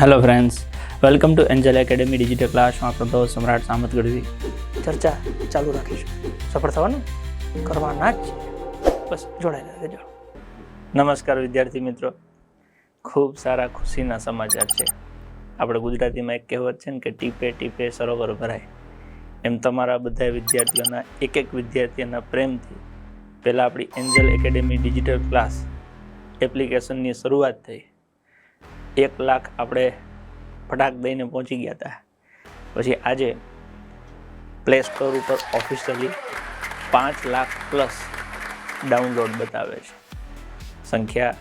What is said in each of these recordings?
Hello friends, welcome to Angel Academy digital class. હું આપણો દોસ્ત સમ્રાટ સામત ગઢવી. ચર્ચા ચાલુ રાખીશું. સફળ થવાનું કરવાના જ છે, બસ જોડાયેલા રહેજો. નમસ્કાર વિદ્યાર્થી મિત્રો, ખૂબ સારા ખુશીના સમાચાર છે. આપણે ગુજરાતીમાં એક કહેવત છે ને કે ટીપે ટીપે સરોવર ભરાય, એમ તમારા બધા વિદ્યાર્થીઓના એક વિદ્યાર્થીઓના પ્રેમથી પહેલાં આપણી એન્જલ એકેડેમી ડિજિટલ ક્લાસ એપ્લિકેશનની શરૂઆત થઈ. 1 લાખ આપણે ફટાક દઈને પહોંચી ગયા હતા. પછી આજે પ્લે સ્ટોર ઉપર ઓફિશિયલી 5 લાખ પ્લસ ડાઉનલોડ બતાવે છે. સંખ્યા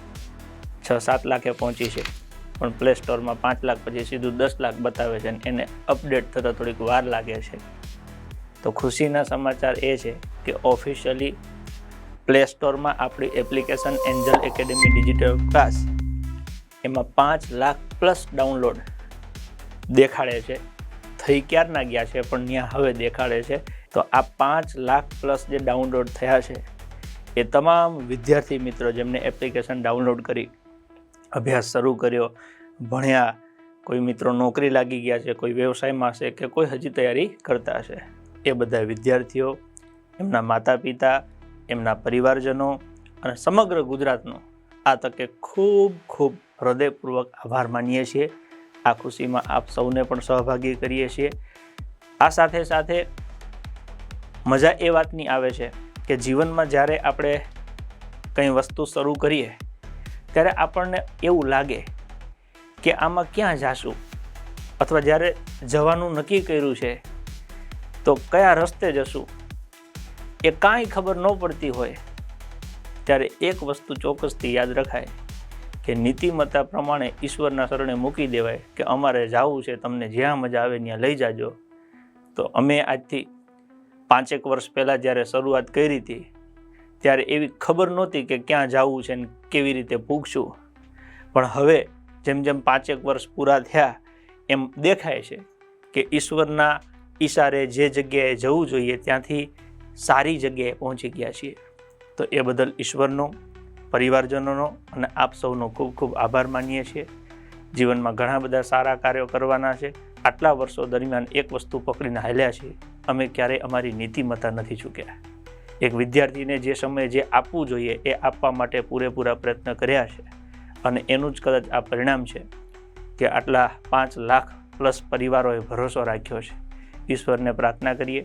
6-7 લાખે પહોંચી છે, પણ પ્લે સ્ટોરમાં 5 લાખ પછી સીધું 10 લાખ બતાવે છે અને એને અપડેટ થતાં થોડીક વાર લાગે છે. તો ખુશીના સમાચાર એ છે કે ઓફિશિયલી પ્લે સ્ટોરમાં આપણી application Angel Academy digital class એમાં 5 લાખ પ્લસ ડાઉનલોડ દેખાડે છે. થઈ ક્યારના ગયા છે પણ ત્યાં હવે દેખાડે છે. તો આ 5 લાખ પ્લસ જે ડાઉનલોડ થયા છે એ તમામ વિદ્યાર્થી મિત્રો જેમને એપ્લિકેશન ડાઉનલોડ કરી અભ્યાસ શરૂ કર્યો, ભણ્યા, કોઈ મિત્રો નોકરી લાગી ગયા છે, કોઈ વ્યવસાયમાં છે કે કોઈ હજી તૈયારી કરતા છે, એ બધા વિદ્યાર્થીઓ, એમના માતા પિતા, એમના પરિવારજનો અને સમગ્ર ગુજરાતનો આ તકે ખૂબ ખૂબ હૃદયપૂર્વક આભાર માનીએ છીએ. આ ખુશીમાં આપ સૌને પણ સહભાગી કરીએ છીએ. આ સાથે સાથે મજા એ વાતની આવે છે કે જીવનમાં જ્યારે આપણે કંઈ વસ્તુ શરૂ કરીએ ત્યારે આપણને એવું લાગે કે આમાં ક્યાં જાશું, અથવા જ્યારે જવાનું નક્કી કર્યું છે તો કયા રસ્તે જશું એ કાંઈ ખબર ન પડતી હોય, ત્યારે એક વસ્તુ ચોક્કસથી યાદ રખાય કે નીતિમત્તા પ્રમાણે ઈશ્વરના શરણે મૂકી દેવાય કે અમારે જવું છે, તમને જ્યાં મજા આવે ત્યાં લઈ જાજો. તો અમે આજથી 5 વર્ષ પહેલાં જ્યારે શરૂઆત કરી હતી ત્યારે એવી ખબર નહોતી કે ક્યાં જવું છે ને કેવી રીતે પૂગશું, પણ હવે જેમ જેમ 5 વર્ષ પૂરા થયા એમ દેખાય છે કે ઈશ્વરના ઈશારે જે જગ્યાએ જવું જોઈએ ત્યાંથી સારી જગ્યાએ પહોંચી ગયા છીએ. તો એ બદલ ઈશ્વરનો, પરિવારજનોનો અને આપ સૌનો ખૂબ ખૂબ આભાર માનીએ છીએ. જીવનમાં ઘણા બધા સારા કાર્યો કરવાના છે. આટલા વર્ષો દરમિયાન એક વસ્તુ પકડીને હાલ્યા છીએ, અમે ક્યારેય અમારી નીતિમત્તા નથી ચૂક્યા. એક વિદ્યાર્થીને જે સમયે જે આપવું જોઈએ એ આપવા માટે પૂરેપૂરા પ્રયત્ન કર્યા છે, અને એનું જ કદાચ આ પરિણામ છે કે આટલા 5 લાખ પ્લસ પરિવારોએ ભરોસો રાખ્યો છે. ઈશ્વરને પ્રાર્થના કરીએ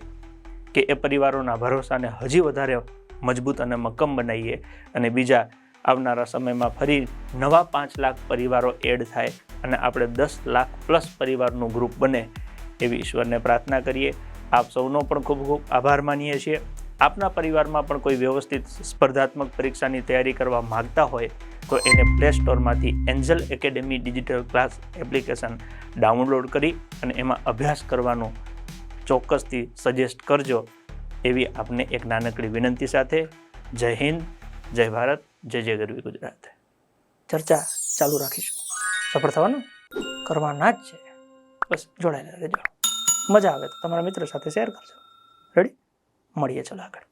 કે એ પરિવારોના ભરોસાને હજી વધારે મજબૂત અને મક્કમ બનાવીએ, અને બીજા આવનારા સમયમાં ફરી નવા 5 લાખ પરિવારો એડ થાય અને આપણે 10 લાખ પ્લસ પરિવારનું ગ્રુપ બને એવી ઈશ્વરને પ્રાર્થના કરીએ. આપ સૌનો પણ ખૂબ ખૂબ આભાર માનીએ છીએ. આપના પરિવારમાં પણ કોઈ વ્યવસ્થિત સ્પર્ધાત્મક પરીક્ષાની તૈયારી કરવા માગતા હોય તો એને પ્લે સ્ટોરમાંથી Angel Academy digital class application download કરી અને એમાં અભ્યાસ કરવાનું ચોક્કસથી સજેસ્ટ કરજો એવી આપને એક નાનકડી વિનંતી સાથે. જય હિન્દ, જય ભારત, જય જય ગરવી ગુજરાત. ચર્ચા ચાલુ રાખીશું. સફળ થવાનું કરવાના જ છે, બસ જોડાયેલા રહેજો. મજા આવે તો તમારા મિત્રો સાથે શેર કરજો. રેડી? મળીએ ચાલો આગળ.